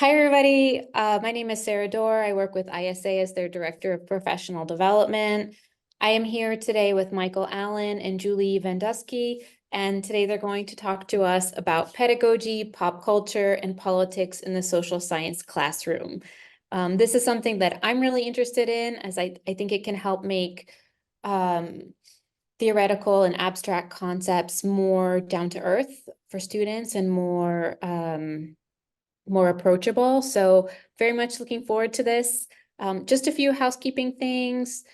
Hi, everybody. My name is Sarah Dorr. I work with ISA as their Director of Professional Development. I am here today with Michael Allen and Julie Vandusky, and today they're going to talk to us about pedagogy, pop culture, and politics in the social science classroom. This is something that I'm really interested in, as I think it can help make theoretical and abstract concepts more down to earth for students and more approachable. So very much looking forward to this. Just a few housekeeping things.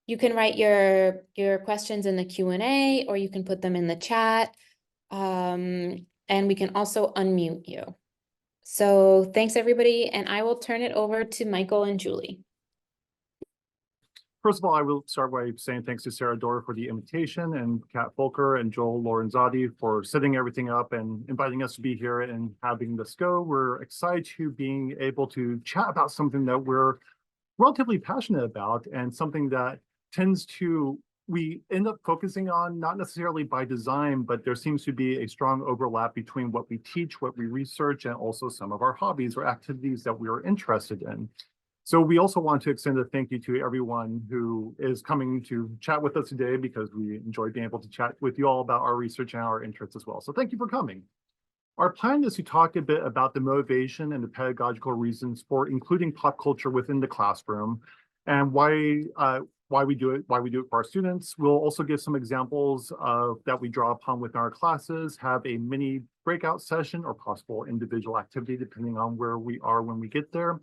You can write your questions in the Q&A, or you can put them in the chat. And we can also unmute you. So thanks, everybody. And I will turn it over to Michael and Julie. First of all, I will start by saying thanks to Sarah Dorr for the invitation, and Kat Volker and Joel Lorenzati for setting everything up and inviting us to be here and having this go. We're excited to being able to chat about something that we're relatively passionate about, and something that we end up focusing on, not necessarily by design, but there seems to be a strong overlap between what we teach, what we research, and also some of our hobbies or activities that we are interested in. So we also want to extend a thank you to everyone who is coming to chat with us today, because we enjoy being able to chat with you all about our research and our interests as well. So thank you for coming. Our plan is to talk a bit about the motivation and the pedagogical reasons for including pop culture within the classroom, and why we do it for our students. We'll also give some examples that we draw upon with our classes, have a mini breakout session or possible individual activity depending on where we are when we get there.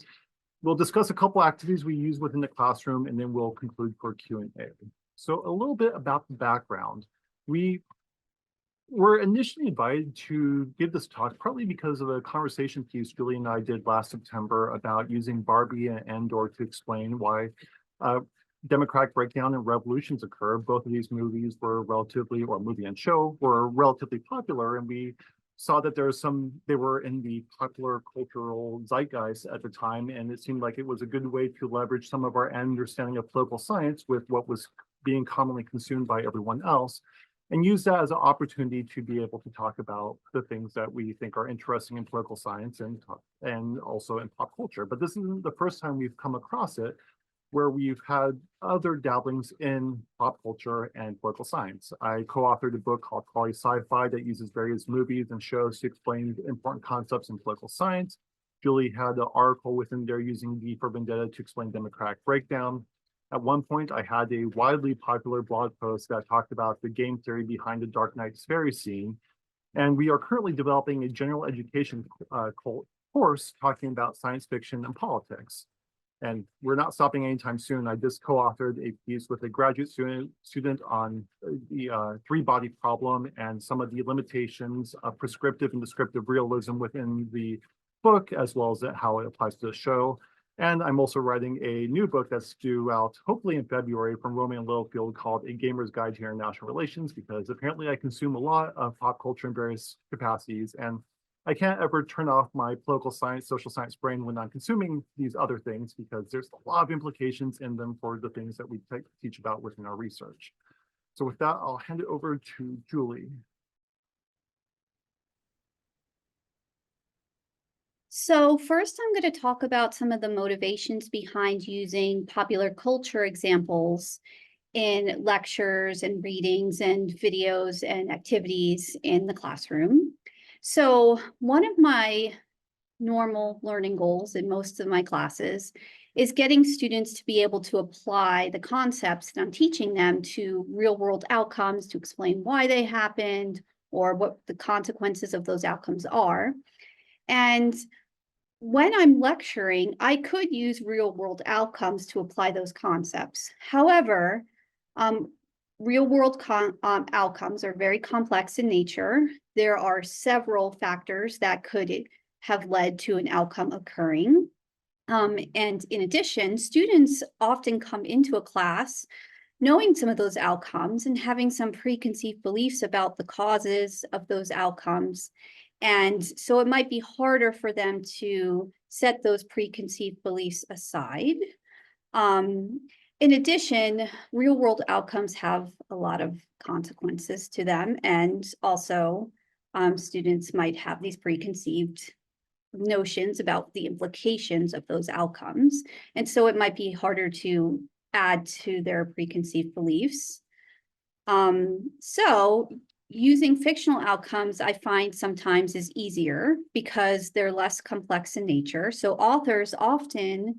We'll discuss a couple activities we use within the classroom, and then we'll conclude for Q&A. So a little bit about the background. We were initially invited to give this talk partly because of a conversation piece Julie and I did last September about using Barbie and Andor to explain why democratic breakdown and revolutions occur. Both of these movies were movie and show were relatively popular, and we saw that they were in the popular cultural zeitgeist at the time, and it seemed like it was a good way to leverage some of our understanding of political science with what was being commonly consumed by everyone else, and use that as an opportunity to be able to talk about the things that we think are interesting in political science and also in pop culture. But this isn't the first time we've come across it, where we've had other dabblings in pop culture and political science. I co-authored a book called Quality Sci-Fi that uses various movies and shows to explain important concepts in political science. Julie had an article within there using V for Vendetta to explain democratic breakdown. At one point, I had a widely popular blog post that talked about the game theory behind the Dark Knight's fairy scene. And we are currently developing a general education course talking about science fiction and politics. And we're not stopping anytime soon. I just co-authored a piece with a graduate student on the three-body problem and some of the limitations of prescriptive and descriptive realism within the book, as well as how it applies to the show. And I'm also writing a new book that's due out hopefully in February from Roman Littlefield called A Gamer's Guide to International Relations, because apparently I consume a lot of pop culture in various capacities, and I can't ever turn off my political science, social science brain when I'm consuming these other things, because there's a lot of implications in them for the things that we teach about within our research. So with that, I'll hand it over to Julie. So first, I'm going to talk about some of the motivations behind using popular culture examples in lectures and readings and videos and activities in the classroom. So one of my normal learning goals in most of my classes is getting students to be able to apply the concepts that I'm teaching them to real-world outcomes, to explain why they happened or what the consequences of those outcomes are. And when I'm lecturing, I could use real-world outcomes to apply those concepts. However, real-world outcomes are very complex in nature. There are several factors that could have led to an outcome occurring. And in addition, students often come into a class knowing some of those outcomes and having some preconceived beliefs about the causes of those outcomes. And so it might be harder for them to set those preconceived beliefs aside. In addition, real-world outcomes have a lot of consequences to them, and also students might have these preconceived notions about the implications of those outcomes. And so it might be harder to add to their preconceived beliefs. So using fictional outcomes, I find sometimes is easier because they're less complex in nature. So authors often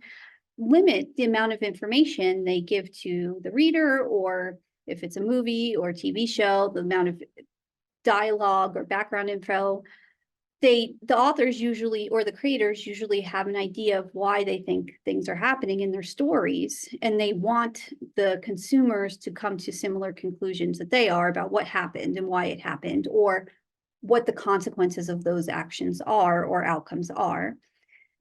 limit the amount of information they give to the reader, or if it's a movie or TV show, the amount of dialogue or background info. The authors usually, or the creators usually, have an idea of why they think things are happening in their stories, and they want the consumers to come to similar conclusions that they are about what happened and why it happened, or what the consequences of those actions are or outcomes are.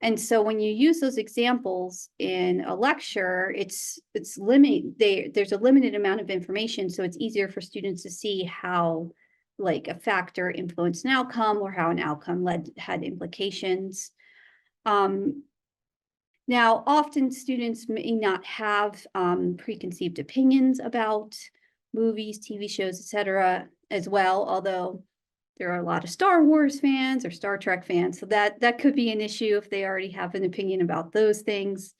And so when you use those examples in a lecture, it's limited. There's a limited amount of information, so it's easier for students to see how like a factor influenced an outcome, or how an outcome had implications. Now, often students may not have preconceived opinions about movies, TV shows, etc. as well, although there are a lot of Star Wars fans or Star Trek fans, so that could be an issue if they already have an opinion about those things.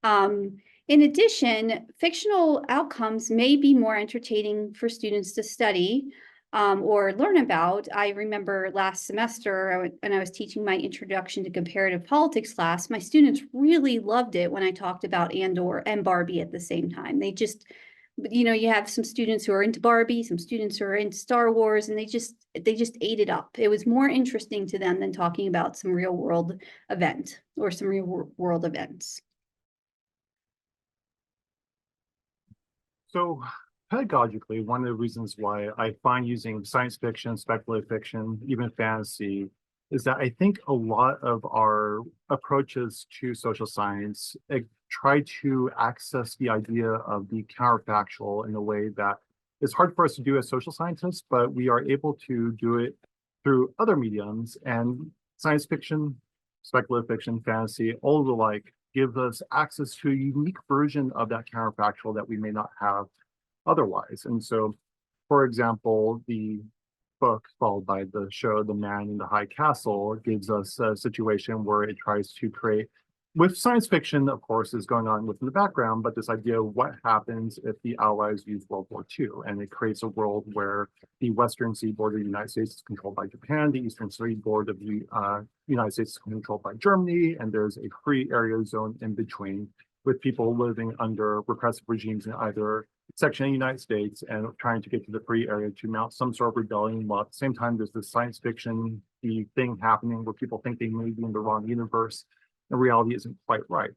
In addition, fictional outcomes may be more entertaining for students to study or learn about. I remember last semester when I was teaching my Introduction to Comparative Politics class, my students really loved it when I talked about Andor and Barbie at the same time. They just, you have some students who are into Barbie, some students who are into Star Wars, and they just ate it up. It was more interesting to them than talking about some real world event or some real world events. So pedagogically, one of the reasons why I find using science fiction, speculative fiction, even fantasy, is that I think a lot of our approaches to social science try to access the idea of the counterfactual in a way that is hard for us to do as social scientists, but we are able to do it through other mediums. And science fiction, speculative fiction, fantasy, all the like, give us access to a unique version of that counterfactual that we may not have otherwise. And so, for example, the book followed by the show The Man in the High Castle gives us a situation where it tries to create, with science fiction, of course, is going on within the background, but this idea of what happens if the Allies use World War II, and it creates a world where the western seaboard of the United States is controlled by Japan, the eastern seaboard of the United States is controlled by Germany, and there's a free area zone in between with people living under repressive regimes in either section of the United States and trying to get to the free area to mount some sort of rebellion, while at the same time there's this science fiction thing happening where people think they may be in the wrong universe and reality isn't quite right.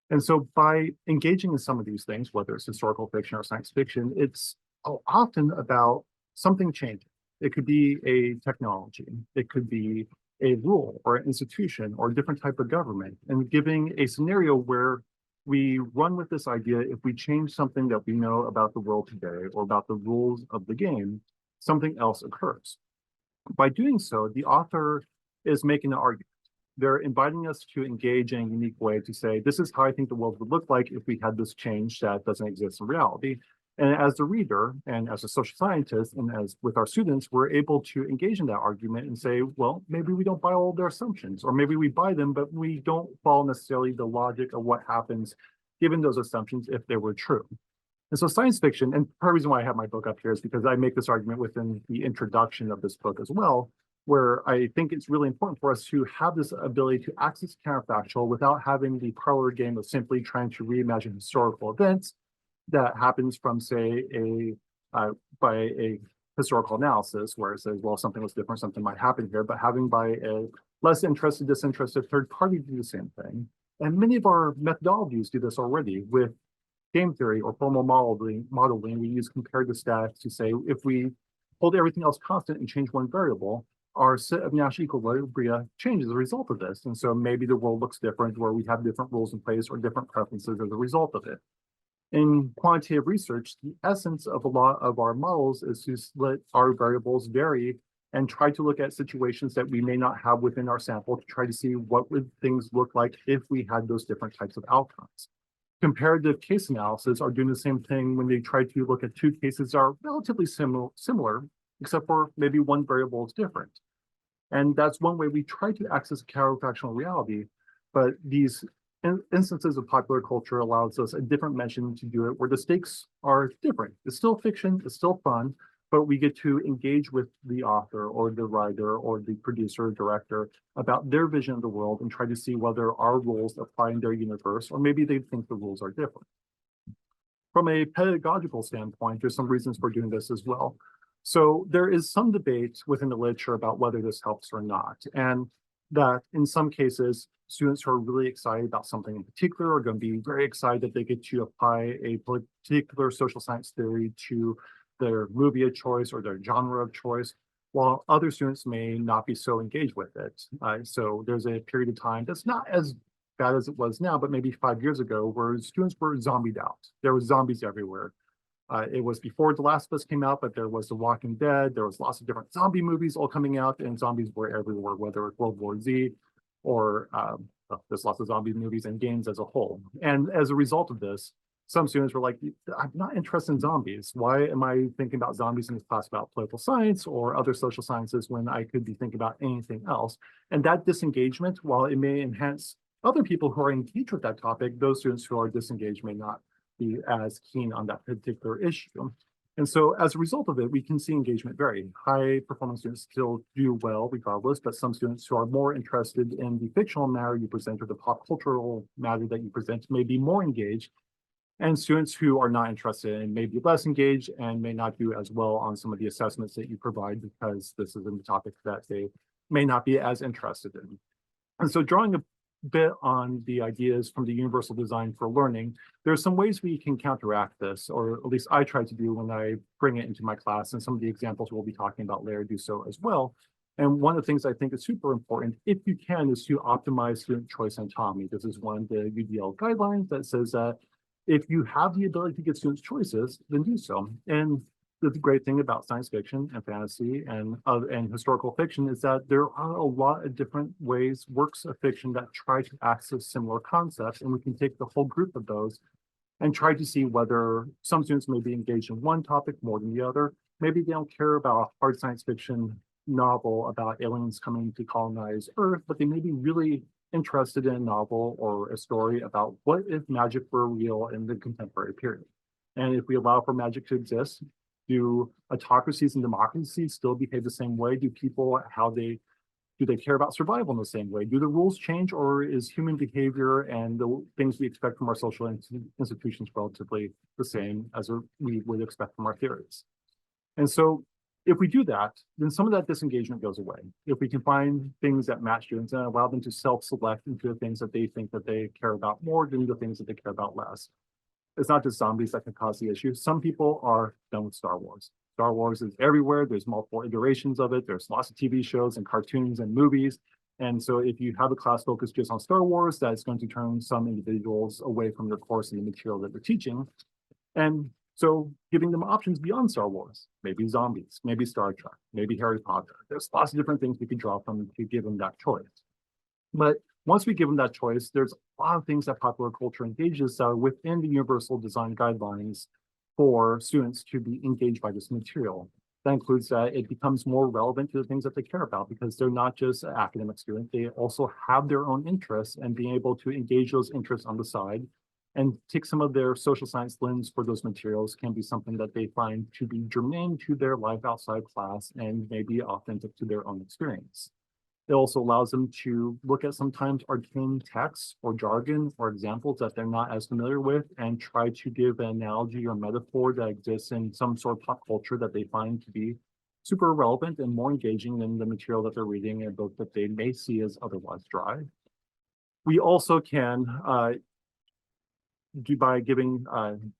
And so by engaging in some of these things, whether it's historical fiction or science fiction, it's often about something changing. It could be a technology, it could be a rule or an institution or a different type of government, and giving a scenario where we run with this idea: if we change something that we know about the world today or about the rules of the game, something else occurs. By doing so, the author is making an argument. They're inviting us to engage in a unique way to say, this is how I think the world would look like if we had this change that doesn't exist in reality. And as the reader and as a social scientist and as with our students, we're able to engage in that argument and say, well, maybe we don't buy all their assumptions, or maybe we buy them, but we don't follow necessarily the logic of what happens given those assumptions if they were true. And so science fiction, and part of the reason why I have my book up here is because I make this argument within the introduction of this book as well, where I think it's really important for us to have this ability to access counterfactual without having the parlor game of simply trying to reimagine historical events that happens from, say, by a historical analysis where it says, well, something was different, something might happen here, but having by a less interested, disinterested third party do the same thing. And many of our methodologies do this already with game theory or formal modeling. We use comparative stats to say, if we hold everything else constant and change one variable, our set of Nash equilibria changes as a result of this. And so maybe the world looks different, where we have different rules in place or different preferences as a result of it. In quantitative research, the essence of a lot of our models is to let our variables vary and try to look at situations that we may not have within our sample to try to see what would things look like if we had those different types of outcomes. Comparative case analysis are doing the same thing when they try to look at two cases that are relatively similar, except for maybe one variable is different. And that's one way we try to access counterfactual reality. But these instances of popular culture allows us a different mechanism to do it, where the stakes are different. It's still fiction, it's still fun, but we get to engage with the author or the writer or the producer or director about their vision of the world and try to see whether our rules apply in their universe, or maybe they think the rules are different. From a pedagogical standpoint, there's some reasons for doing this as well. So there is some debate within the literature about whether this helps or not, and that in some cases, students who are really excited about something in particular are going to be very excited that they get to apply a particular social science theory to their movie of choice or their genre of choice, while other students may not be so engaged with it. So there's a period of time that's not as bad as it was now, but maybe 5 years ago, where students were zombied out. There was zombies everywhere. It was before The Last of Us came out, but there was The Walking Dead. There was lots of different zombie movies all coming out, and zombies were everywhere, whether it's World War Z or there's lots of zombie movies and games as a whole. And as a result of this, some students were like, I'm not interested in zombies. Why am I thinking about zombies in this class about political science or other social sciences when I could be thinking about anything else? And that disengagement, while it may enhance other people who are engaged with that topic, those students who are disengaged may not be as keen on that particular issue. And so as a result of it, we can see engagement vary. High performance students still do well regardless, but some students who are more interested in the fictional matter you present or the pop cultural matter that you present may be more engaged. And students who are not interested in may be less engaged and may not do as well on some of the assessments that you provide because this isn't a topic that they may not be as interested in. And so drawing a bit on the ideas from the Universal Design for Learning, there's some ways we can counteract this, or at least I try to do when I bring it into my class, and some of the examples we'll be talking about later do so as well. And one of the things I think is super important, if you can, is to optimize student choice and autonomy. This is one of the UDL guidelines that says that if you have the ability to give students choices, then do so. And the great thing about science fiction and fantasy and historical fiction is that there are a lot of different ways, works of fiction that try to access similar concepts, and we can take the whole group of those and try to see whether some students may be engaged in one topic more than the other. Maybe they don't care about a hard science fiction novel about aliens coming to colonize Earth, but they may be really interested in a novel or a story about what if magic were real in the contemporary period. And if we allow for magic to exist, do autocracies and democracies still behave the same way? Do people, do they care about survival in the same way? Do the rules change, or is human behavior and the things we expect from our social institutions relatively the same as we would expect from our theories? And so if we do that, then some of that disengagement goes away. If we can find things that match students and allow them to self-select into the things that they think that they care about more than the things that they care about less. It's not just zombies that can cause the issue. Some people are done with Star Wars. Star Wars is everywhere. There's multiple iterations of it. There's lots of TV shows and cartoons and movies. And so if you have a class focused just on Star Wars, that's going to turn some individuals away from your course and the material that they're teaching. And so giving them options beyond Star Wars, maybe zombies, maybe Star Trek, maybe Harry Potter. There's lots of different things we could draw from to give them that choice. But once we give them that choice, there's a lot of things that popular culture engages within the Universal Design Guidelines for students to be engaged by this material. That includes that it becomes more relevant to the things that they care about, because they're not just an academic student, they also have their own interests, and being able to engage those interests on the side and take some of their social science lens for those materials can be something that they find to be germane to their life outside class and maybe authentic to their own experience. It also allows them to look at sometimes arcane texts or jargon or examples that they're not as familiar with and try to give an analogy or metaphor that exists in some sort of pop culture that they find to be super relevant and more engaging than the material that they're reading in a book that they may see as otherwise dry. We also can do by giving,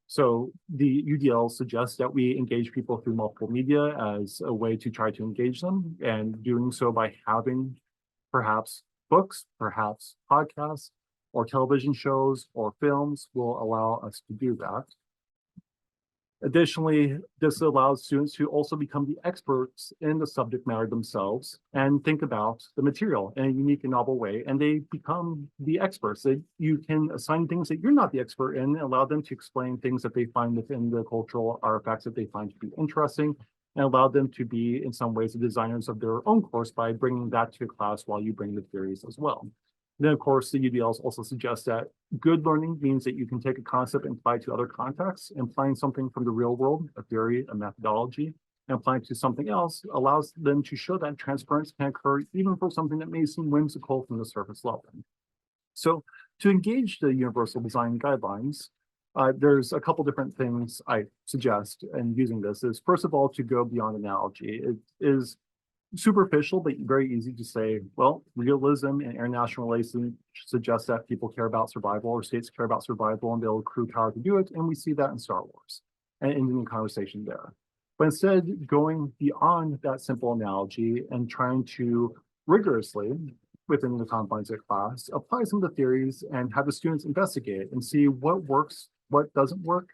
so the UDL suggests that we engage people through multiple media as a way to try to engage them, and doing so by having perhaps books, perhaps podcasts, or television shows or films will allow us to do that. Additionally, this allows students to also become the experts in the subject matter themselves and think about the material in a unique and novel way, and they become the experts. That you can assign things that you're not the expert in and allow them to explain things that they find within the cultural artifacts that they find to be interesting, and allow them to be, in some ways, the designers of their own course by bringing that to class while you bring the theories as well. Then, of course, the UDLs also suggest that good learning means that you can take a concept and apply it to other contexts. Applying something from the real world, a theory, a methodology, and applying it to something else allows them to show that transference can occur even for something that may seem whimsical from the surface level. So to engage the universal design guidelines, there's a couple different things I suggest in using this. Is first of all, to go beyond analogy. It is superficial, but very easy to say, well, realism and international relations suggests that people care about survival, or states care about survival, and they'll accrue power to do it. And we see that in Star Wars and ending the conversation there. But instead, going beyond that simple analogy and trying to rigorously, within the confines of class, apply some of the theories and have the students investigate and see what works, what doesn't work,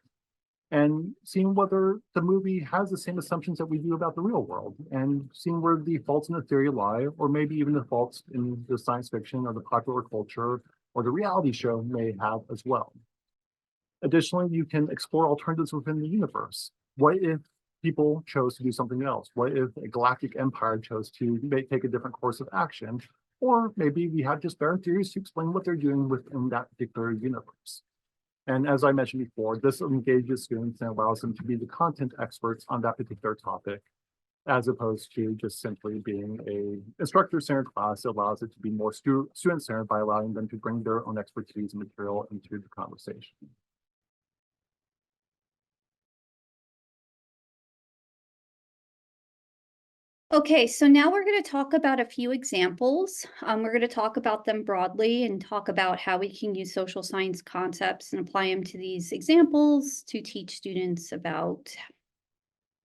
and seeing whether the movie has the same assumptions that we do about the real world, and seeing where the faults in the theory lie, or maybe even the faults in the science fiction or the popular culture or the reality show may have as well. Additionally, you can explore alternatives within the universe. What if people chose to do something else? What if a galactic empire chose to take a different course of action? Or maybe we have just better theories to explain what they're doing within that particular universe. And as I mentioned before, this engages students and allows them to be the content experts on that particular topic, as opposed to just simply being a instructor-centered class. It allows it to be more student-centered by allowing them to bring their own expertise and material into the conversation. Okay, so now we're going to talk about a few examples. We're going to talk about them broadly and talk about how we can use social science concepts and apply them to these examples to teach students about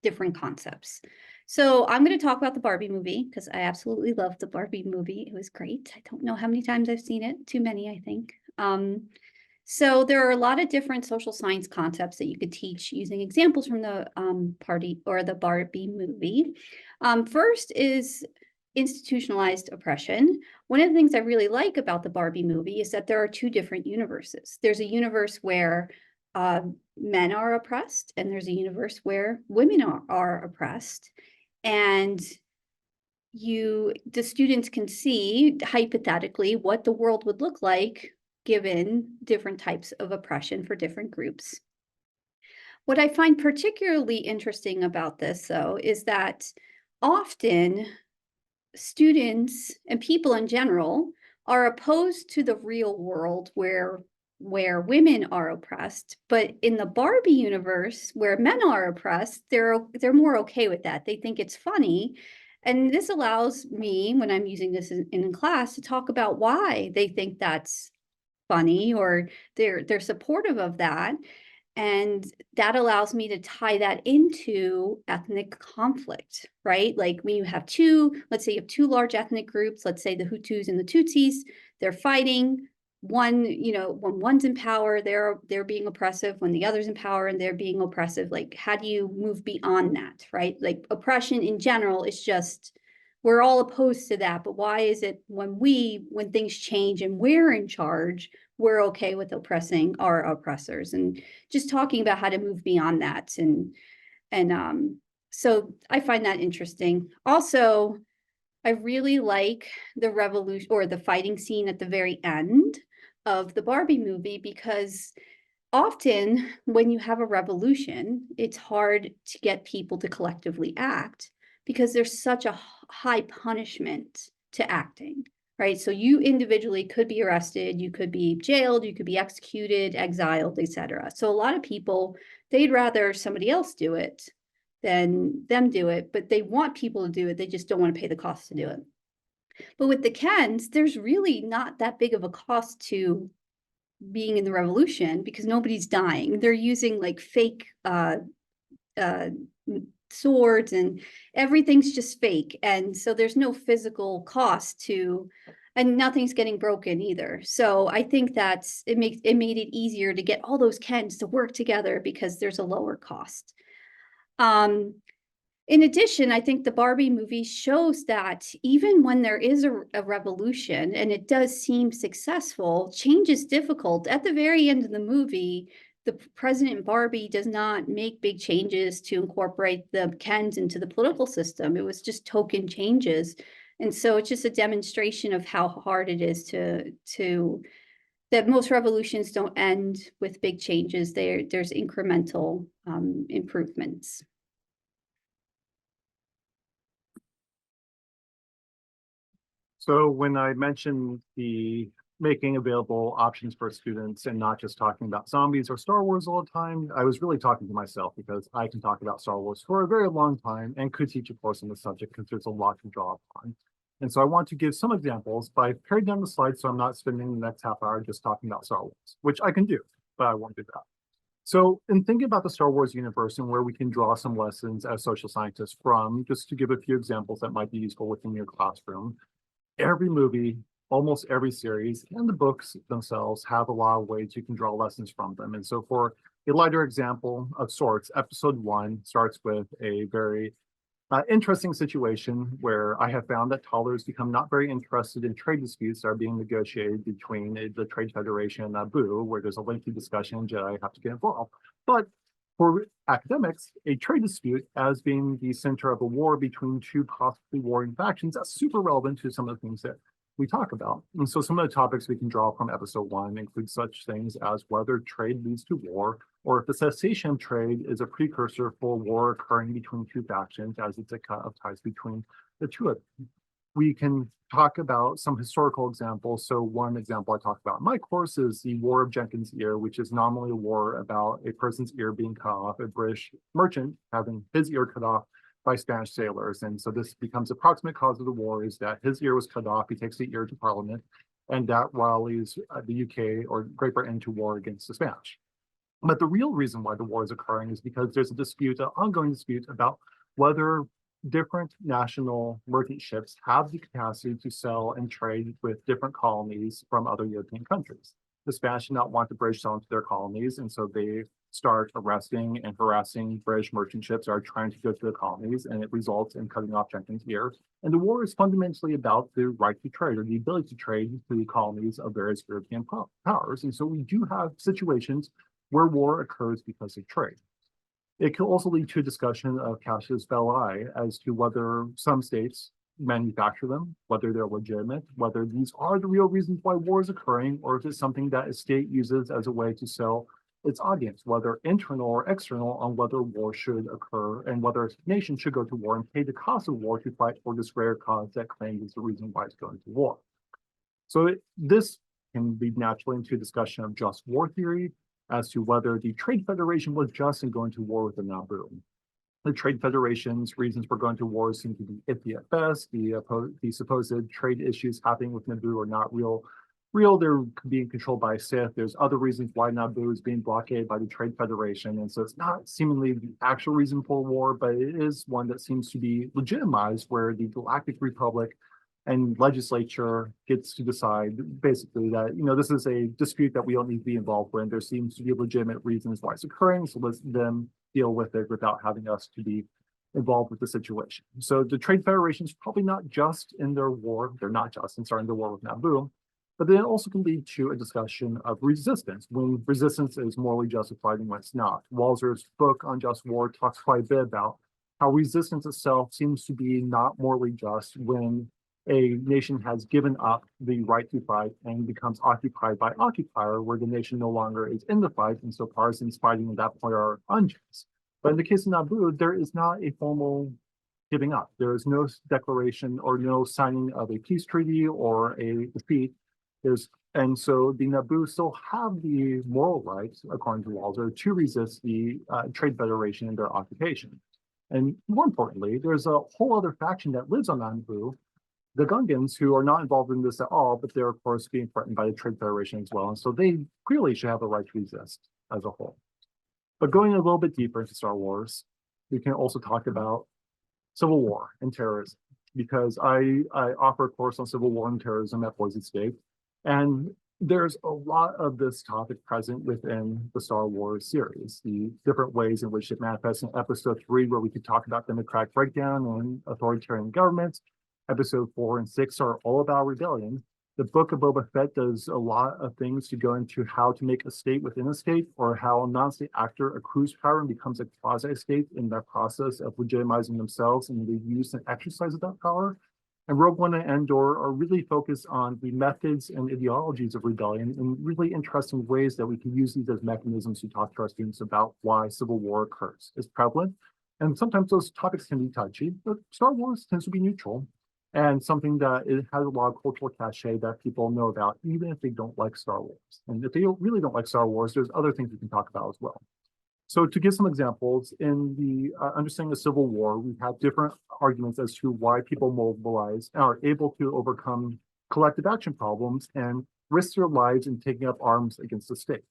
different concepts. So I'm going to talk about the Barbie movie because I absolutely loved the Barbie movie. It was great. I don't know how many times I've seen it. Too many, I think. So there are a lot of different social science concepts that you could teach using examples from the Barbie movie. First is institutionalized oppression. One of the things I really like about the Barbie movie is that there are two different universes. There's a universe where men are oppressed, and there's a universe where women are oppressed. And the students can see hypothetically what the world would look like given different types of oppression for different groups. What I find particularly interesting about this, though, is that often students and people in general are opposed to the real world where women are oppressed, but in the Barbie universe where men are oppressed, they're more okay with that. They think it's funny. And this allows me, when I'm using this in class, to talk about why they think that's funny, or they're supportive of that. And that allows me to tie that into ethnic conflict, right? Like when you have let's say you have two large ethnic groups, let's say the Hutus and the Tutsis, they're fighting. When one's in power, they're being oppressive. When the other's in power and they're being oppressive, like how do you move beyond that, right? Like oppression in general is just, we're all opposed to that, but why is it when things change and we're in charge, we're okay with oppressing our oppressors? And just talking about how to move beyond that. And so I find that interesting. Also, I really like the revolution or the fighting scene at the very end of the Barbie movie, because often when you have a revolution, it's hard to get people to collectively act because there's such a high punishment to acting, right? So you individually could be arrested, you could be jailed, you could be executed, exiled, etc. So a lot of people, they'd rather somebody else do it than them do it, but they want people to do it. They just don't want to pay the cost to do it. But with the Kens, there's really not that big of a cost to being in the revolution because nobody's dying. They're using like fake swords and everything's just fake. And so there's no physical cost and nothing's getting broken either. So I think it made it easier to get all those Kens to work together because there's a lower cost. In addition, I think the Barbie movie shows that even when there is a revolution and it does seem successful, change is difficult. At the very end of the movie, the President Barbie does not make big changes to incorporate the Kens into the political system. It was just token changes. And so it's just a demonstration of how hard it is that most revolutions don't end with big changes. There's incremental improvements. So when I mentioned the making available options for students and not just talking about zombies or Star Wars all the time, I was really talking to myself because I can talk about Star Wars for a very long time and could teach a course on the subject because there's a lot to draw upon. And so I want to give some examples by paring down the slides so I'm not spending the next half hour just talking about Star Wars, which I can do, but I won't do that. So in thinking about the Star Wars universe and where we can draw some lessons as social scientists from, just to give a few examples that might be useful within your classroom, every movie, almost every series, and the books themselves have a lot of ways you can draw lessons from them. And so for a lighter example of sorts, episode 1 starts with a very interesting situation where I have found that toddlers become not very interested in trade disputes that are being negotiated between the Trade Federation and Naboo, where there's a lengthy discussion and Jedi have to get involved. But for academics, a trade dispute as being the center of a war between two possibly warring factions, that's super relevant to some of the things that we talk about. And so some of the topics we can draw from episode 1 include such things as whether trade leads to war, or if the cessation of trade is a precursor for war occurring between two factions, as it's a cut of ties between the two of them. We can talk about some historical examples. So one example I talk about in my course is the War of Jenkins' Ear, which is nominally a war about a person's ear being cut off, a British merchant having his ear cut off by Spanish sailors. And so this becomes the proximate cause of the war is that his ear was cut off. He takes the ear to Parliament, and that rallies the UK or Great Britain to war against the Spanish. But the real reason why the war is occurring is because there's a dispute, an ongoing dispute about whether different national merchant ships have the capacity to sell and trade with different colonies from other European countries. The Spanish do not want the British selling to their colonies, and so they start arresting and harassing British merchant ships that are trying to go to the colonies, and it results in cutting off Jenkins' ear. And the war is fundamentally about the right to trade or the ability to trade to the colonies of various European powers. And so we do have situations where war occurs because of trade. It can also lead to a discussion of casus belli as to whether some states manufacture them, whether they're legitimate, whether these are the real reasons why war is occurring, or if it's something that a state uses as a way to sell its audience, whether internal or external, on whether war should occur and whether a nation should go to war and pay the cost of war to fight for this greater cause that claims is the reason why it's going to war. So this can lead naturally into a discussion of just war theory as to whether the Trade Federation was just in going to war with the Naboo. The Trade Federation's reasons for going to war seem to be iffy at best. The supposed trade issues happening with Naboo are not real. They're being controlled by Sith. There's other reasons why Naboo is being blockaded by the Trade Federation. And so it's not seemingly the actual reason for war, but it is one that seems to be legitimized where the Galactic Republic and legislature gets to decide basically that, this is a dispute that we don't need to be involved with. There seems to be legitimate reasons why it's occurring. So let's them deal with it without having us to be involved with the situation. So the Trade Federation is probably not just in their war. They're not just in starting the war with Naboo, but then it also can lead to a discussion of resistance when resistance is morally justified and when it's not. Walzer's book on just war talks quite a bit about how resistance itself seems to be not morally just when a nation has given up the right to fight and becomes occupied by occupier, where the nation no longer is in the fight, and so partisans fighting at that point are unjust. But in the case of Naboo, there is not a formal giving up. There is no declaration or no signing of a peace treaty or a defeat. And so the Naboo still have the moral rights, according to Walzer, to resist the Trade Federation and their occupation. And more importantly, there's a whole other faction that lives on Naboo, the Gungans, who are not involved in this at all, but they're of course being threatened by the Trade Federation as well. And so they clearly should have a right to resist as a whole. But going a little bit deeper into Star Wars, we can also talk about Civil War and terrorism, because I offer a course on Civil War and terrorism at Boise State. And there's a lot of this topic present within the Star Wars series, the different ways in which it manifests in episode 3, where we could talk about democratic breakdown and authoritarian governments. Episode 4 and 6 are all about rebellion. The Book of Boba Fett does a lot of things to go into how to make a state within a state, or how a non-state actor accrues power and becomes a quasi-state in that process of legitimizing themselves and the use and exercise of that power. And Rogue One and Andor are really focused on the methods and ideologies of rebellion in really interesting ways that we can use these as mechanisms to talk to our students about why civil war occurs. It's prevalent, and sometimes those topics can be touchy, but Star Wars tends to be neutral and something that it has a lot of cultural cachet that people know about, even if they don't like Star Wars. And if they really don't like Star Wars, there's other things we can talk about as well. So to give some examples, in the understanding of Civil War, we have different arguments as to why people mobilize and are able to overcome collective action problems and risk their lives in taking up arms against the state.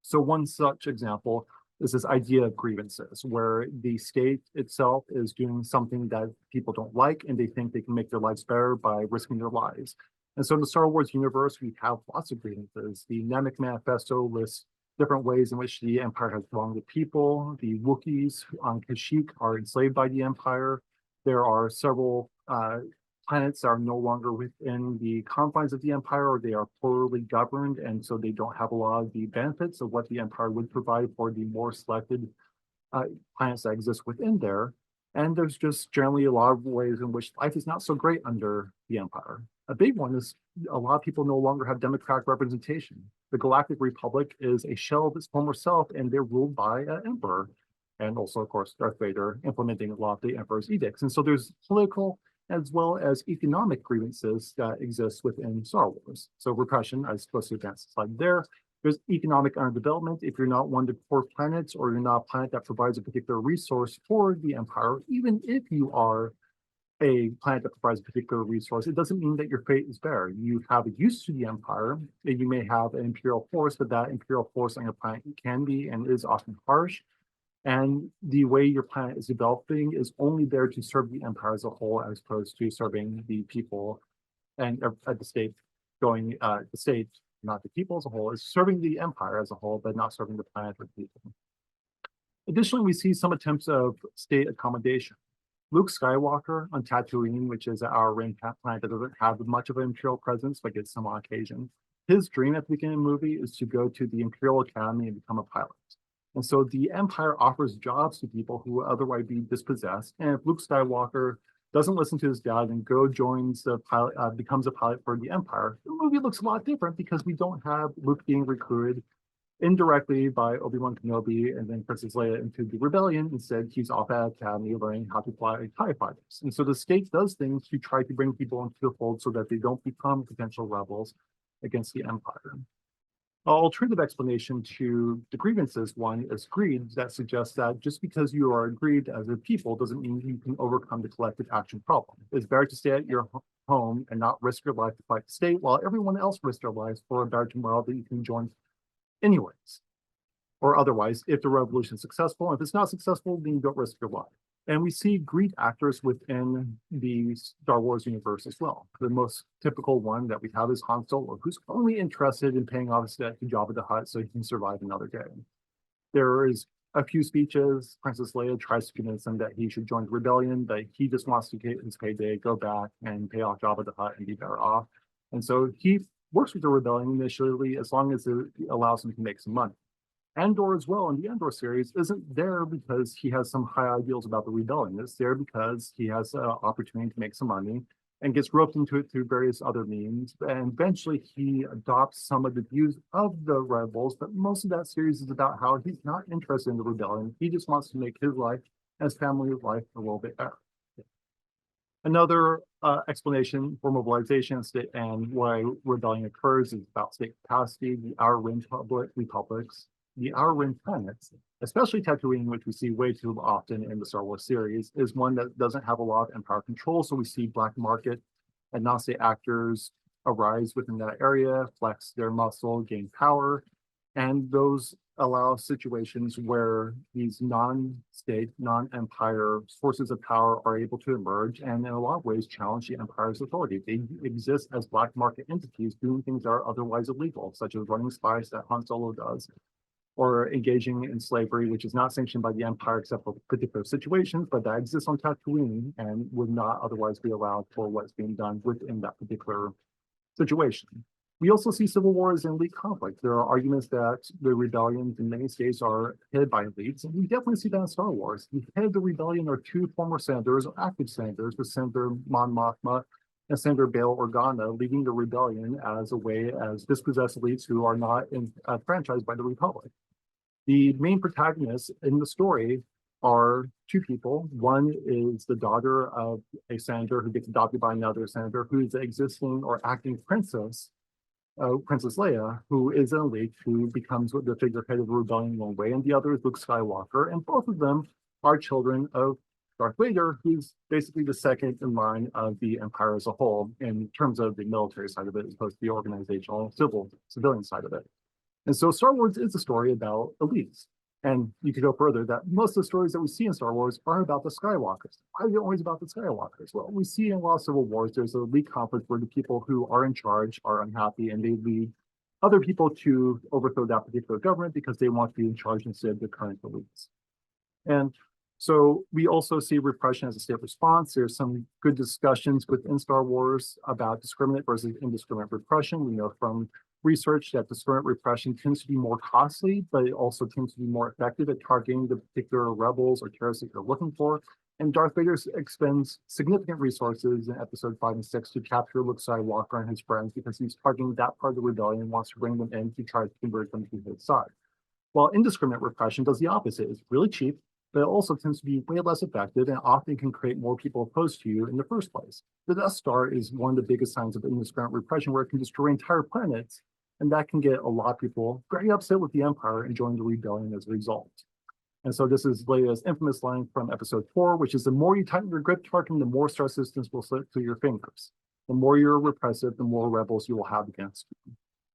So one such example is this idea of grievances, where the state itself is doing something that people don't like, and they think they can make their lives better by risking their lives. And so in the Star Wars universe, we have lots of grievances. The Namek Manifesto lists different ways in which the Empire has wronged the people. The Wookiees on Kashyyyk are enslaved by the Empire. There are several planets that are no longer within the confines of the Empire, or they are poorly governed, and so they don't have a lot of the benefits of what the Empire would provide for the more selected planets that exist within there. And there's just generally a lot of ways in which life is not so great under the Empire. A big one is a lot of people no longer have democratic representation. The Galactic Republic is a shell of its former self, and they're ruled by an emperor. And also, of course, Darth Vader implementing a lot of the Emperor's edicts. And so there's political as well as economic grievances that exist within Star Wars. So repression, I was supposed to advance the slide there. There's economic underdevelopment. If you're not one of the core planets, or you're not a planet that provides a particular resource for the Empire, even if you are a planet that provides a particular resource, it doesn't mean that your fate is bare. You have a use to the Empire, and you may have an Imperial force, but that Imperial force on your planet can be and is often harsh. And the way your planet is developing is only there to serve the Empire as a whole, as opposed to serving the people and at the state going, the state, not the people as a whole, is serving the Empire as a whole, but not serving the planet or the people. Additionally, we see some attempts of state accommodation. Luke Skywalker on Tatooine, which is our ring planet that doesn't have much of an Imperial presence, but gets some on occasion. His dream at the beginning of the movie is to go to the Imperial Academy and become a pilot. And so the Empire offers jobs to people who would otherwise be dispossessed. And if Luke Skywalker doesn't listen to his dad and joins the pilot, becomes a pilot for the Empire, the movie looks a lot different, because we don't have Luke being recruited indirectly by Obi-Wan Kenobi and then Princess Leia into the rebellion. Instead, he's off at Academy learning how to fly TIE fighters. And so the state does things to try to bring people into the fold so that they don't become potential rebels against the Empire. An alternative explanation to the grievances one is greed, that suggests that just because you are aggrieved as a people doesn't mean you can overcome the collective action problem. It's better to stay at your home and not risk your life to fight the state, while everyone else risks their lives for a better tomorrow that you can join anyways. Or otherwise, if the revolution is successful. If it's not successful, then you don't risk your life. And we see greed actors within the Star Wars universe as well. The most typical one that we have is Han Solo, who's only interested in paying off his debt to Jabba the Hutt so he can survive another day. There is a few speeches. Princess Leia tries to convince him that he should join the rebellion, but he just wants to get his payday, go back and pay off Jabba the Hutt and be better off. And so he works with the rebellion initially, as long as it allows him to make some money. Andor as well, in the Andor series, isn't there because he has some high ideals about the rebellion. It's there because he has an opportunity to make some money and gets roped into it through various other means. And eventually he adopts some of the views of the rebels, but most of that series is about how he's not interested in the rebellion. He just wants to make his life and his family's life a little bit better. Another explanation for mobilization and why rebellion occurs is about state capacity. The Outer Rim republics, the Outer Rim planets, especially Tatooine, which we see way too often in the Star Wars series, is one that doesn't have a lot of Empire control. So we see black market and non-state actors arise within that area, flex their muscle, gain power, and those allow situations where these non-state, non-empire sources of power are able to emerge and in a lot of ways challenge the Empire's authority. They exist as black market entities doing things that are otherwise illegal, such as running spies that Han Solo does, or engaging in slavery, which is not sanctioned by the Empire except for particular situations, but that exists on Tatooine and would not otherwise be allowed for what's being done within that particular situation. We also see civil wars and elite conflict. There are arguments that the rebellions in many states are headed by elites, and we definitely see that in Star Wars. The head of the rebellion are two former senators, or active senators, with Senator Mon Mothma and Senator Bail Organa leading the rebellion as a way as dispossessed elites who are not franchised by the Republic. The main protagonists in the story are two people. One is the daughter of a senator who gets adopted by another senator who is the existing or acting princess, Princess Leia, who is an elite who becomes the figurehead of the rebellion one way, and the other is Luke Skywalker, and both of them are children of Darth Vader, who's basically the second in line of the Empire as a whole in terms of the military side of it, as opposed to the organizational civilian side of it. And so Star Wars is a story about elites. And you could go further that most of the stories that we see in Star Wars are about the Skywalkers. Why are they always about the Skywalkers? Well, we see in a lot of civil wars, there's a elite conflict where the people who are in charge are unhappy and they lead other people to overthrow that particular government because they want to be in charge instead of the current elites. And so we also see repression as a state response. There's some good discussions within Star Wars about discriminate versus indiscriminate repression. We know from research that discriminate repression tends to be more costly, but it also tends to be more effective at targeting the particular rebels or terrorists that you're looking for. And Darth Vader expends significant resources in episode 5 and 6 to capture Luke Skywalker and his friends because he's targeting that part of the rebellion and wants to bring them in to try to convert them to his side. While indiscriminate repression does the opposite. It's really cheap, but it also tends to be way less effective and often can create more people opposed to you in the first place. The Death Star is one of the biggest signs of indiscriminate repression where it can destroy entire planets, and that can get a lot of people very upset with the Empire and join the rebellion as a result. And so this is Leia's infamous line from episode 4, which is the more you tighten your grip, Tarkin, the more star systems will slip through your fingers. The more you're repressive, the more rebels you will have against you.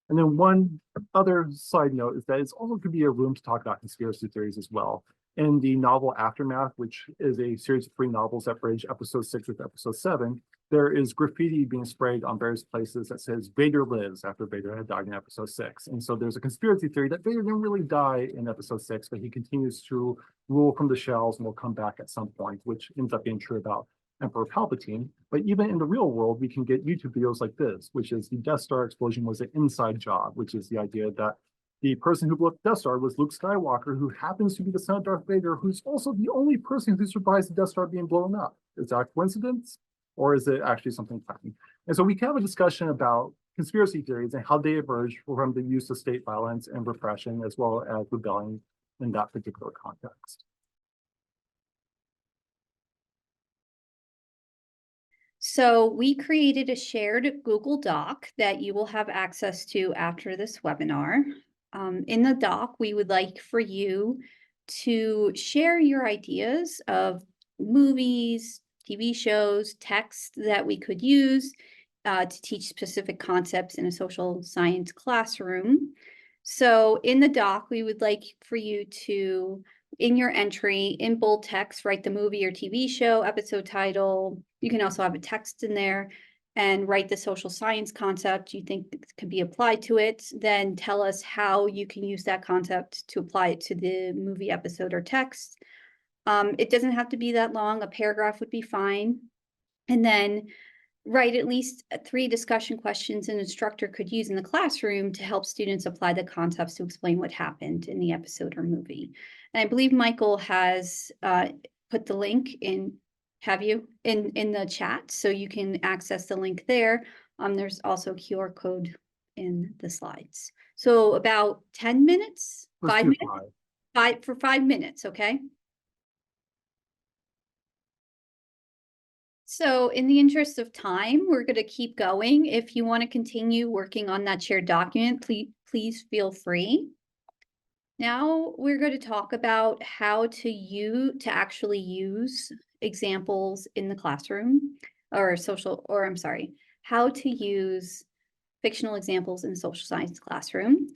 And then one other side note is that it's also could be a room to talk about conspiracy theories as well. In the novel Aftermath, which is a series of 3 novels that bridge episode 6 with episode 7, there is graffiti being sprayed on various places that says Vader lives after Vader had died in episode 6. And so there's a conspiracy theory that Vader didn't really die in episode 6, but he continues to rule from the shells and will come back at some point, which ends up being true about Emperor Palpatine. But even in the real world, we can get YouTube videos like this, which is the Death Star explosion was an inside job, which is the idea that the person who blew up the Death Star was Luke Skywalker, who happens to be the son of Darth Vader, who's also the only person who survives the Death Star being blown up. Is that a coincidence? Or is it actually something planned? And so we can have a discussion about conspiracy theories and how they emerge from the use of state violence and repression, as well as rebellion in that particular context. So we created a shared Google Doc that you will have access to after this webinar. In the doc, we would like for you to share your ideas of movies, TV shows, text that we could use to teach specific concepts in a social science classroom. So in the doc, we would like for you to, in your entry, in bold text, write the movie or TV show, episode title. You can also have a text in there and write the social science concept you think could be applied to it. Then tell us how you can use that concept to apply it to the movie, episode, or text. It doesn't have to be that long. A paragraph would be fine. And then write at least 3 discussion questions an instructor could use in the classroom to help students apply the concepts to explain what happened in the episode or movie. And I believe Michael has put the link in, have you, in the chat, so you can access the link there. There's also a QR code in the slides. So about 10 minutes, Let's 5 do minutes, for 5 minutes, okay? So in the interest of time, we're going to keep going. If you want to continue working on that shared document, please feel free. Now we're going to talk about how to actually use examples in the classroom how to use fictional examples in the social science classroom.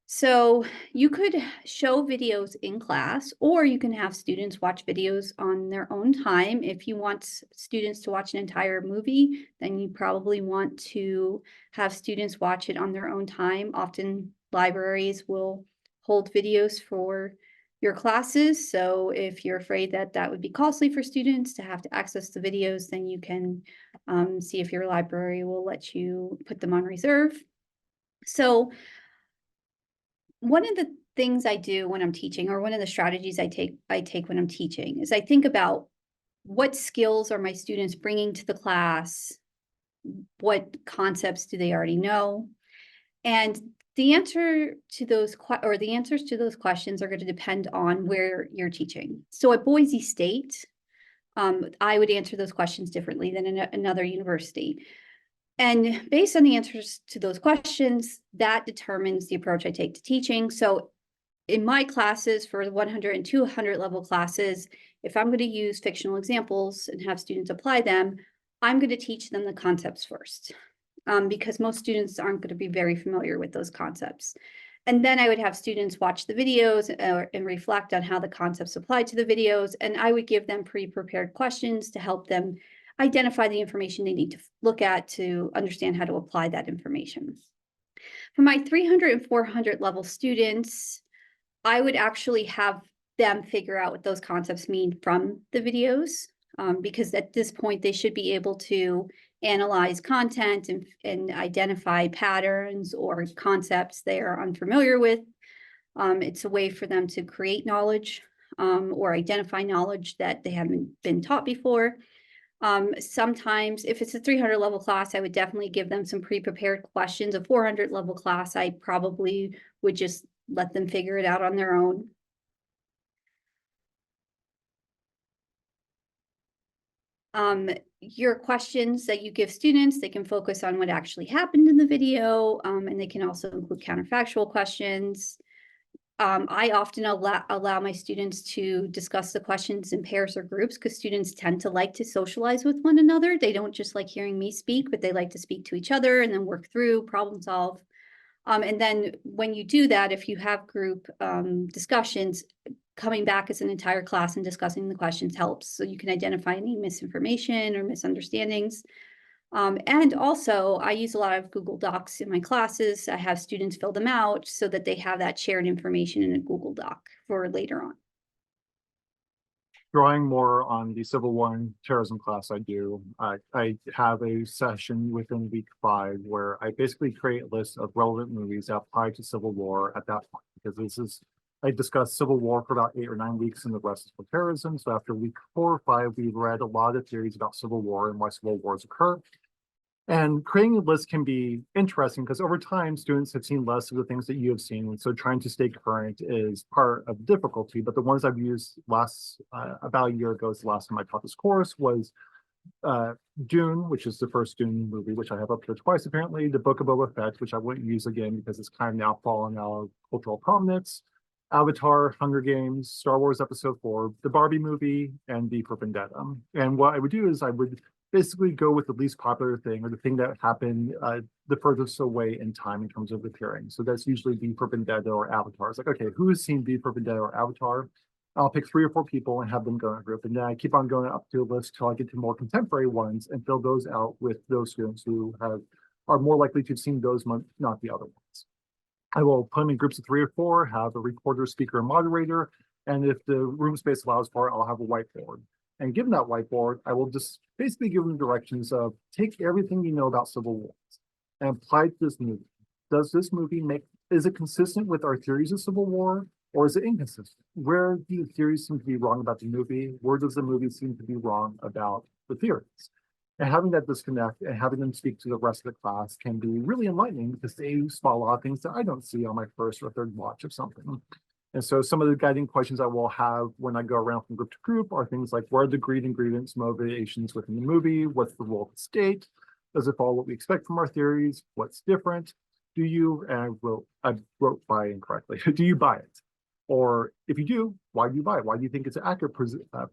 So you could show videos in class, or you can have students watch videos on their own time. If you want students to watch an entire movie, then you probably want to have students watch it on their own time. Often libraries will hold videos for your classes. So if you're afraid that that would be costly for students to have to access the videos, then you can see if your library will let you put them on reserve. So one of the things I do when I'm teaching, or one of the strategies I take when I'm teaching, is I think about what skills are my students bringing to the class? What concepts do they already know? And the answer to those the answers to those questions are going to depend on where you're teaching. So at Boise State, I would answer those questions differently than in another university. And based on the answers to those questions, that determines the approach I take to teaching. So in my classes for the 100 and 200 level classes, if I'm going to use fictional examples and have students apply them, I'm going to teach them the concepts first, because most students aren't going to be very familiar with those concepts. And then I would have students watch the videos and reflect on how the concepts apply to the videos. And I would give them pre-prepared questions to help them identify the information they need to look at to understand how to apply that information. For my 300 and 400 level students, I would actually have them figure out what those concepts mean from the videos, because at this point they should be able to analyze content and identify patterns or concepts they are unfamiliar with. It's a way for them to create knowledge or identify knowledge that they haven't been taught before. Sometimes if it's a 300 level class, I would definitely give them some pre-prepared questions. A 400 level class, I probably would just let them figure it out on their own. Your questions that you give students, they can focus on what actually happened in the video, and they can also include counterfactual questions. I often allow my students to discuss the questions in pairs or groups because students tend to like to socialize with one another. They don't just like hearing me speak, but they like to speak to each other and then work through, problem solve. And then when you do that, if you have group discussions, coming back as an entire class and discussing the questions helps. So you can identify any misinformation or misunderstandings. And also, I use a lot of Google Docs in my classes. I have students fill them out so that they have that shared information in a Google Doc for later on. Drawing more on the Civil War and terrorism class I do, I have a session within week 5 where I basically create a list of relevant movies that apply to Civil War at that point, because I discussed Civil War for about 8 or 9 weeks and the rest is for terrorism. So after week 4 or 5, we've read a lot of theories about Civil War and why Civil Wars occur. And creating a list can be interesting because over time, students have seen less of the things that you have seen. And so trying to stay current is part of the difficulty. But the ones I've used about a year ago, is the last time I taught this course, was Dune, which is the first Dune movie, which I have up here twice apparently, the Book of Boba Fett, which I wouldn't use again because it's kind of now fallen out of cultural prominence, Avatar, Hunger Games, Star Wars Episode 4, the Barbie movie, and V for Vendetta. And what I would do is I would basically go with the least popular thing or the thing that happened the furthest away in time in terms of appearing. So that's usually V for Vendetta or Avatar. It's like, okay, who has seen V for Vendetta or Avatar? I'll pick 3 or 4 people and have them go in a group. And then I keep on going up to a list till I get to more contemporary ones and fill those out with those students who are more likely to have seen those, not the other ones. I will put them in groups of 3 or 4, have a recorder, speaker, and moderator. And if the room space allows for it, I'll have a whiteboard. And given that whiteboard, I will just basically give them directions of take everything you know about Civil Wars and apply it to this movie. Does this movie is it consistent with our theories of Civil War, or is it inconsistent? Where do the theories seem to be wrong about the movie? Where does the movie seem to be wrong about the theories? And having that disconnect and having them speak to the rest of the class can be really enlightening because they spot a lot of things that I don't see on my first or third watch of something. And so some of the guiding questions I will have when I go around from group to group are things like, what are the greed and grievance motivations within the movie? What's the role of the state? Does it follow what we expect from our theories? What's different? Do you, and I wrote buy incorrectly, do you buy it? Or if you do, why do you buy it? Why do you think it's an accurate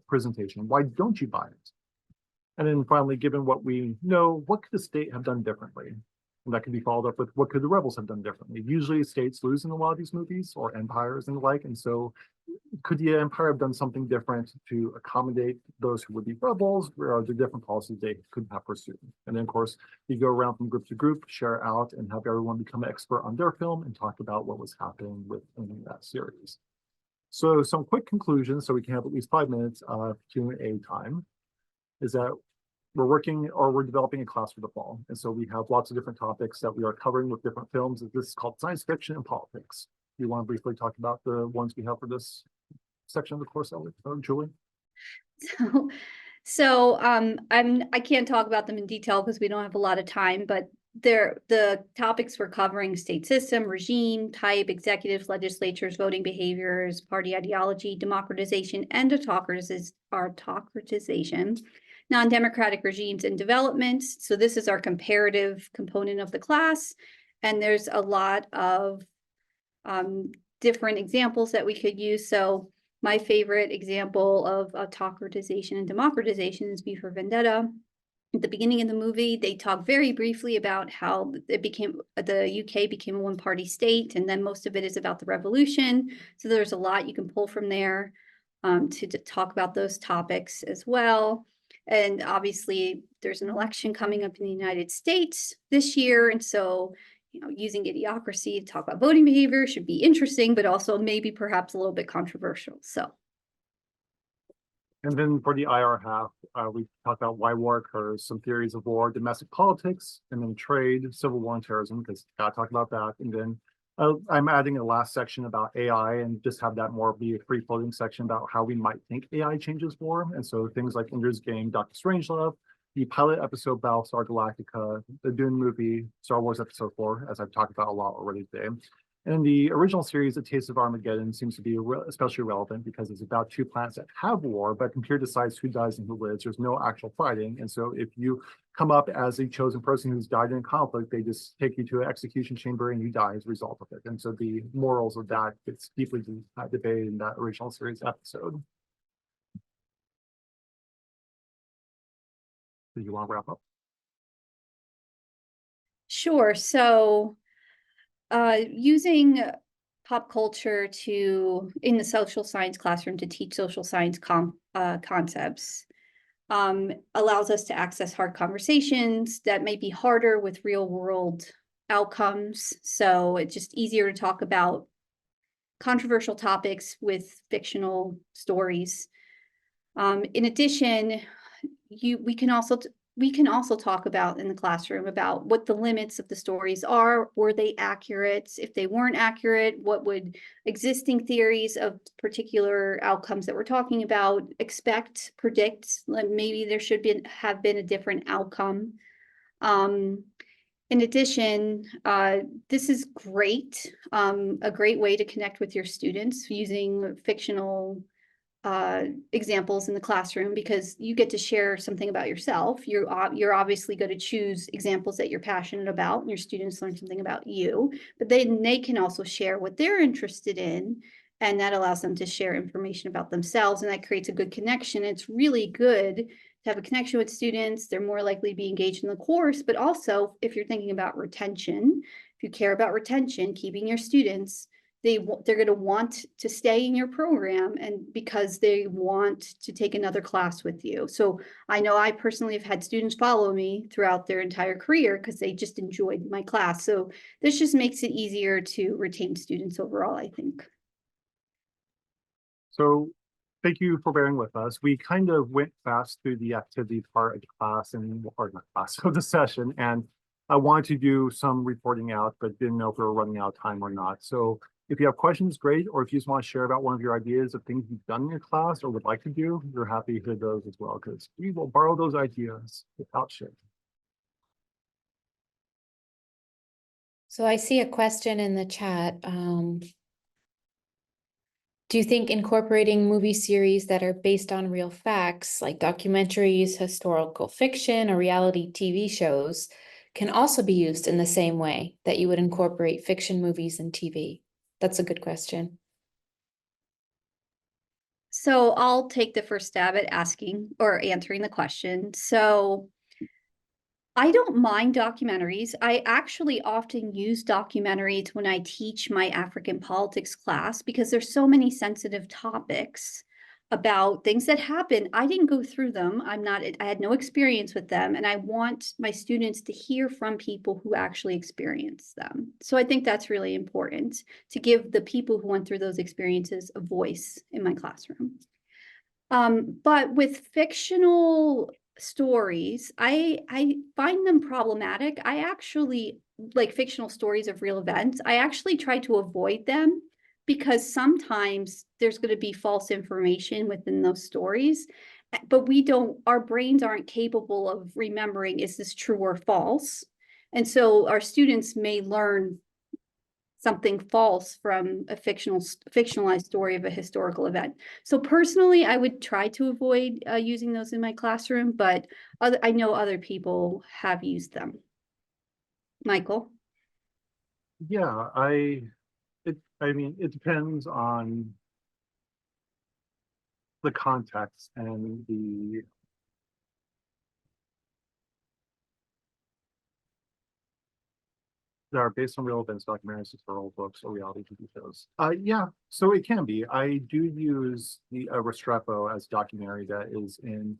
presentation? Why don't you buy it? And then finally, given what we know, what could the state have done differently? And that can be followed up with what could the rebels have done differently? Usually states lose in a lot of these movies, or empires and the like. And so could the empire have done something different to accommodate those who would be rebels? Or are there different policies they could have pursued? And then of course, you go around from group to group, share out, and have everyone become an expert on their film and talk about what was happening within that series. So some quick conclusions, so we can have at least 5 minutes of Q&A time, is that we're developing a class for the fall. And so we have lots of different topics that we are covering with different films. This is called Science Fiction and Politics. Do you want to briefly talk about the ones we have for this section of the course, Julie? I can't talk about them in detail because we don't have a lot of time, but the topics we're covering: state system, regime, type, executives, legislatures, voting behaviors, party ideology, democratization, and autocratization, non-democratic regimes and development. So this is our comparative component of the class. And there's a lot of different examples that we could use. So my favorite example of autocratization and democratization is V for Vendetta. At the beginning of the movie, they talk very briefly about how the UK became a one-party state, and then most of it is about the revolution. So there's a lot you can pull from there to talk about those topics as well. And obviously, there's an election coming up in the United States this year, and so using Idiocracy to talk about voting behavior should be interesting, but also maybe perhaps a little bit controversial. And then for the IR half, we talked about why war occurs, some theories of war, domestic politics, and then trade, civil war, and terrorism, because gotta talk about that. And then I'm adding a last section about AI and just have that more be a free-floating section about how we might think AI changes war. And so things like Ender's Game, Dr. Strangelove, the pilot episode Battlestar Galactica, the Dune movie, Star Wars Episode 4, as I've talked about a lot already today. And the original series, A Taste of Armageddon, seems to be especially relevant because it's about 2 planets that have war, but computer decides who dies and who lives. There's no actual fighting. And so if you come up as a chosen person who's died in conflict, they just take you to an execution chamber and you die as a result of it. And so the morals of that gets deeply debated in that original series episode. Do you want to wrap up? Sure. So using pop culture in the social science classroom to teach social science concepts allows us to access hard conversations that may be harder with real world outcomes. So it's just easier to talk about controversial topics with fictional stories. In addition, we can also talk about in the classroom about what the limits of the stories are. Were they accurate? If they weren't accurate, what would existing theories of particular outcomes that we're talking about predict? Like maybe there should have been a different outcome. In addition, this is great, a great way to connect with your students using fictional examples in the classroom, because you get to share something about yourself. You're obviously going to choose examples that you're passionate about, and your students learn something about you, but then they can also share what they're interested in, and that allows them to share information about themselves, and that creates a good connection. It's really good to have a connection with students. They're more likely to be engaged in the course, but also if you're thinking about retention, if you care about retention, keeping your students, they're going to want to stay in your program, and because they want to take another class with you. So I know I personally have had students follow me throughout their entire career because they just enjoyed my class. So this just makes it easier to retain students overall, I think. So thank you for bearing with us. We kind of went fast through the activity part of the class of the session, and I wanted to do some reporting out, but didn't know if we were running out of time or not. So if you have questions, great. Or if you just want to share about one of your ideas of things you've done in your class or would like to do, we're happy to hear those as well, because we will borrow those ideas without shame. So I see a question in the chat. Do you think incorporating movie series that are based on real facts, like documentaries, historical fiction, or reality TV shows, can also be used in the same way that you would incorporate fiction movies and TV? That's a good question. So I'll take the first stab at asking or answering the question. So I don't mind documentaries. I actually often use documentaries when I teach my African politics class because there's so many sensitive topics. about things that happen. I didn't go through them. I had no experience with them. And I want my students to hear from people who actually experience them. So I think that's really important to give the people who went through those experiences a voice in my classroom. But with fictional stories, I find them problematic. I actually like fictional stories of real events. I actually try to avoid them because sometimes there's going to be false information within those stories, but our brains aren't capable of remembering, is this true or false? And so our students may learn something false from a fictionalized story of a historical event. So personally, I would try to avoid using those in my classroom, but I know other people have used them. Michael? Yeah, I mean, it depends on the context and that are based on real events, documentaries, historical books, or reality TV shows. Yeah, so it can be. I do use the Restrepo as documentary that is in,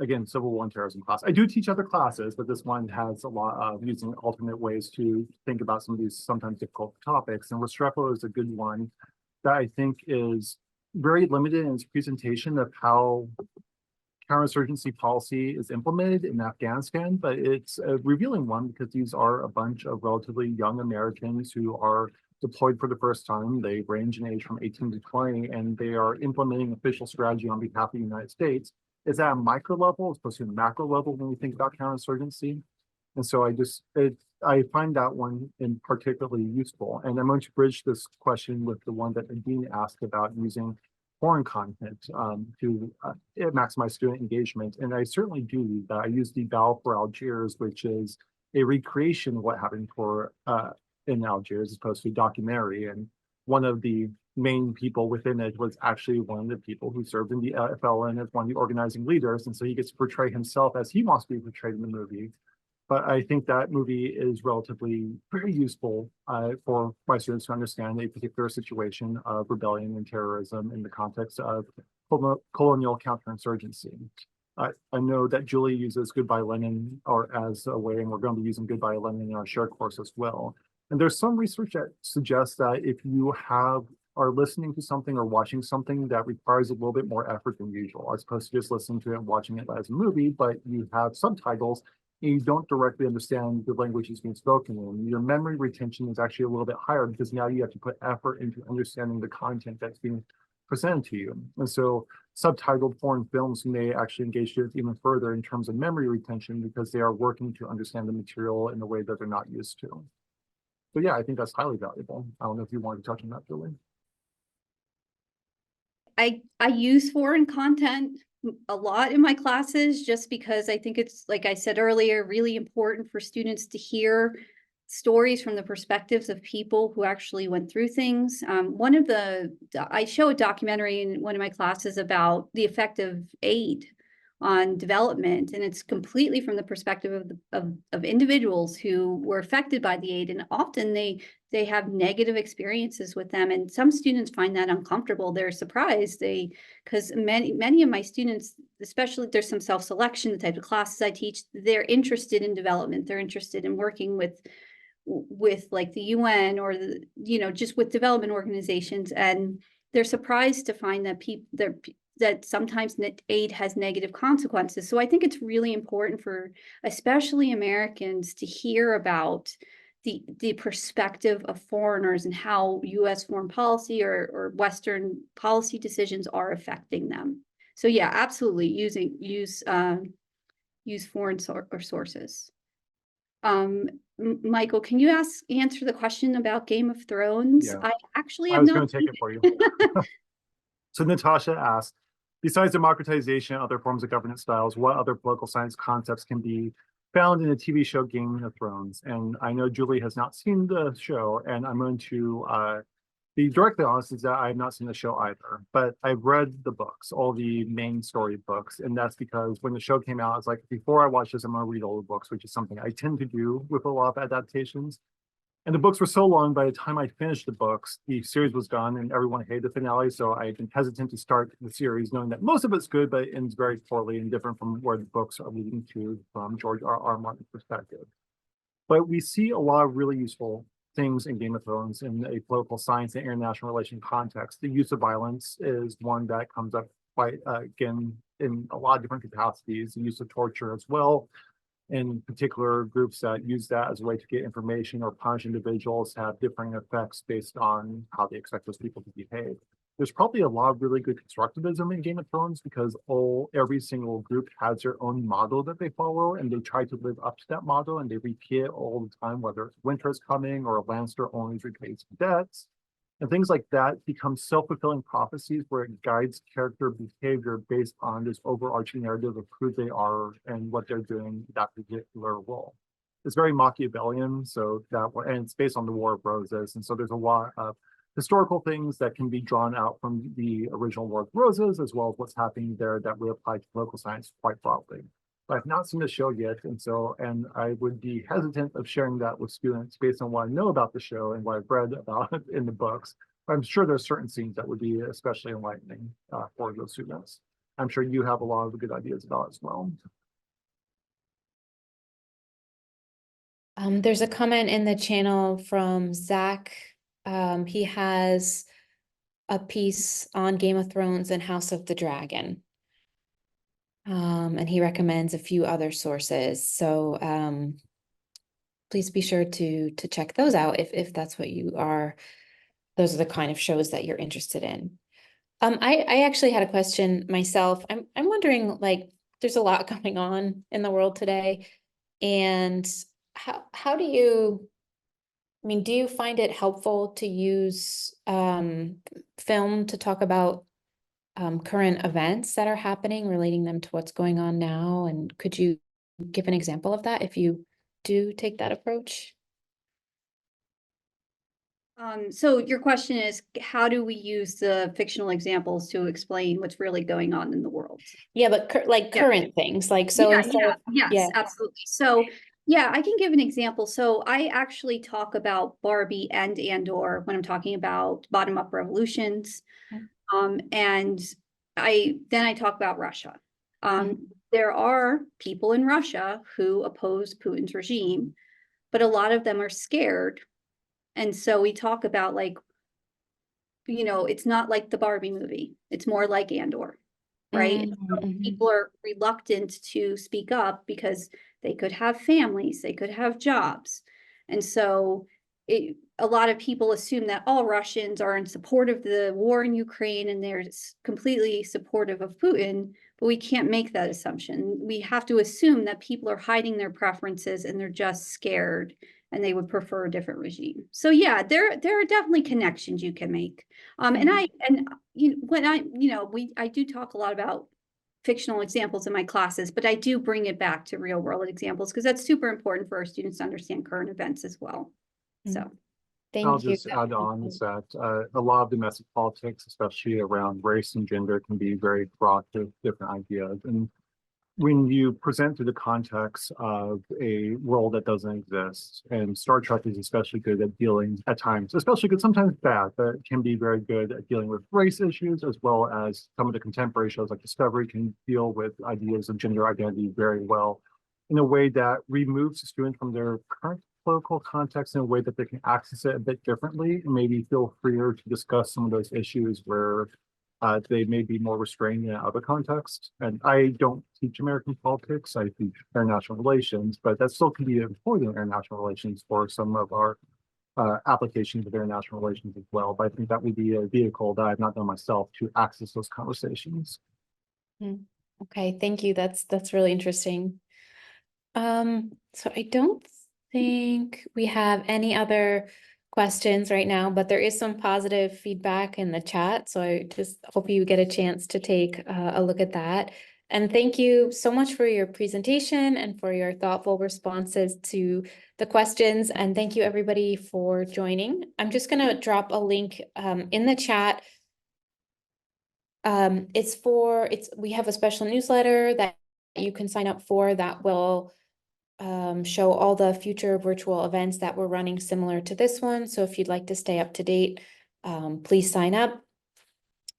again, Civil War and Terrorism class. I do teach other classes, but this one has a lot of using alternate ways to think about some of these sometimes difficult topics. And Restrepo is a good one that I think is very limited in its presentation of how counterinsurgency policy is implemented in Afghanistan, but it's a revealing one because these are a bunch of relatively young Americans who are deployed for the first time. They range in age from 18 to 20, and they are implementing official strategy on behalf of the United States. Is at a micro level as opposed to a macro level when we think about counterinsurgency. And so I find that one in particularly useful. And I'm going to bridge this question with the one that Nadine asked about using foreign content to maximize student engagement. And I certainly do that. I use the Battle for Algiers, which is a recreation of what happened in Algiers as opposed to a documentary. And one of the main people within it was actually one of the people who served in the FLN as one of the organizing leaders. And so he gets to portray himself as he wants to be portrayed in the movie. But I think that movie is relatively very useful for my students to understand a particular situation of rebellion and terrorism in the context of colonial counterinsurgency. I know that Julie uses Goodbye Lenin as a way, and we're going to be using Goodbye Lenin in our shared course as well. And there's some research that suggests that if you are listening to something or watching something that requires a little bit more effort than usual, as opposed to just listening to it and watching it as a movie, but you have subtitles and you don't directly understand the language that's being spoken in, your memory retention is actually a little bit higher because now you have to put effort into understanding the content that's being presented to you. And so subtitled foreign films may actually engage students even further in terms of memory retention because they are working to understand the material in a way that they're not used to. So yeah, I think that's highly valuable. I don't know if you want to touch on that, Julie. I use foreign content a lot in my classes just because I think it's, like I said earlier, really important for students to hear stories from the perspectives of people who actually went through things. I show a documentary in one of my classes about the effect of aid on development, and it's completely from the perspective of individuals who were affected by the aid, and often they have negative experiences with them, and some students find that uncomfortable. They're surprised because many of my students, especially there's some self-selection, the type of classes I teach, they're interested in development. They're interested in working with like the UN or just with development organizations, and they're surprised to find that sometimes aid has negative consequences. So I think it's really important for especially Americans to hear about the perspective of foreigners and how US foreign policy or Western policy decisions are affecting them. So yeah, absolutely use foreign sources. Michael, can you answer the question about Game of Thrones? Yeah. I actually I have was not going to take it for you. So Natasha asked, besides democratization and other forms of governance styles, what other political science concepts can be found in the TV show Game of Thrones? And I know Julie has not seen the show, and I'm going to be directly honest, is that I have not seen the show either, but I've read the books, all the main story books. And that's because when the show came out, it's like, before I watch this, I'm going to read all the books, which is something I tend to do with a lot of adaptations. And the books were so long, by the time I finished the books, the series was done and everyone hated the finale. So I've been hesitant to start the series, knowing that most of it's good, but it ends very poorly and different from where the books are leading to from George R. Martin's perspective. But we see a lot of really useful things in Game of Thrones in a political science and international relation context. The use of violence is one that comes up quite again in a lot of different capacities. The use of torture as well. In particular, groups that use that as a way to get information or punish individuals have differing effects based on how they expect those people to behave. There's probably a lot of really good constructivism in Game of Thrones because every single group has their own model that they follow, and they try to live up to that model, and they repeat it all the time, whether it's winter is coming or a Lannister only repays debts. And things like that become self-fulfilling prophecies where it guides character behavior based on this overarching narrative of who they are and what they're doing in that particular role. It's very Machiavellian, so and it's based on the War of Roses. And so there's a lot of historical things that can be drawn out from the original War of Roses, as well as what's happening there that we apply to political science quite broadly. But I've not seen the show yet, and I would be hesitant of sharing that with students based on what I know about the show and what I've read about it in the books. But I'm sure there's certain scenes that would be especially enlightening for those students. I'm sure you have a lot of good ideas about it as well. There's a comment in the channel from Zach. He has a piece on Game of Thrones and House of the Dragon. And he recommends a few other sources. So please be sure to check those out if that's what you are. Those are the kind of shows that you're interested in. I actually had a question myself. I'm wondering, like, there's a lot going on in the world today, and how do you, I mean, do you find it helpful to use film to talk about current events that are happening, relating them to what's going on now? And could you give an example of that if you do take that approach? So your question is, how do we use the fictional examples to explain what's really going on in the world? Yeah, but Yeah. current things, like, so instead of, Yes, yeah. absolutely. So yeah, I can give an example. So I actually talk about Barbie and Andor when I'm talking about bottom-up revolutions. And then I talk about Russia. There are people in Russia who oppose Putin's regime, but a lot of them are scared. And so we talk about, like, it's not like the Barbie movie. It's more like Andor, right? So people are reluctant to speak up because they could have families, they could have jobs. And so a lot of people assume that all Russians are in support of the war in Ukraine and they're completely supportive of Putin, but we can't make that assumption. We have to assume that people are hiding their preferences and they're just scared and they would prefer a different regime. So yeah, there are definitely connections you can make. And I do talk a lot about fictional examples in my classes, but I do bring it back to real world examples because that's super important for our students to understand current events as well. So I'll Thank you. just add on is that a lot of domestic politics, especially around race and gender, can be very fraught with different ideas. And when you present through the context of a world that doesn't exist, and Star Trek is especially good at dealing at times, especially good, sometimes bad, but can be very good at dealing with race issues, as well as some of the contemporary shows like Discovery can deal with ideas of gender identity very well in a way that removes the student from their current political context in a way that they can access it a bit differently and maybe feel freer to discuss some of those issues where they may be more restrained in other contexts. And I don't teach American politics, I teach international relations, but that still can be important in international relations for some of our applications of international relations as well. But I think that would be a vehicle that I've not done myself to access those conversations. Okay, thank you. That's really interesting. So I don't think we have any other questions right now, but there is some positive feedback in the chat. So I just hope you get a chance to take a look at that. And thank you so much for your presentation and for your thoughtful responses to the questions. And thank you everybody for joining. I'm just gonna drop a link in the chat. We have a special newsletter that you can sign up for that will show all the future virtual events that we're running similar to this one. So if you'd like to stay up to date, please sign up.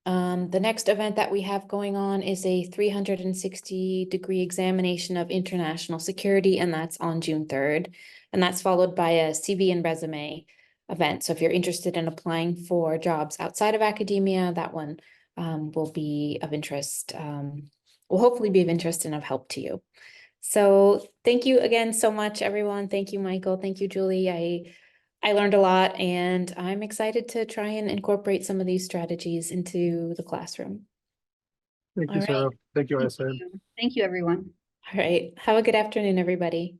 The next event that we have going on is a 360-degree examination of international security, and that's on June 3rd. And that's followed by a CV and resume event. So if you're interested in applying for jobs outside of academia, that one will be of interest, will hopefully be of interest and of help to you. So thank you again so much, everyone. Thank you, Michael. Thank you, Julie. I learned a lot, and I'm excited to try and incorporate some of these strategies into the classroom. Thank you, All right. Sarah. Thank you, Thank ISA. you. Thank you, everyone. All right. Have a good afternoon, everybody.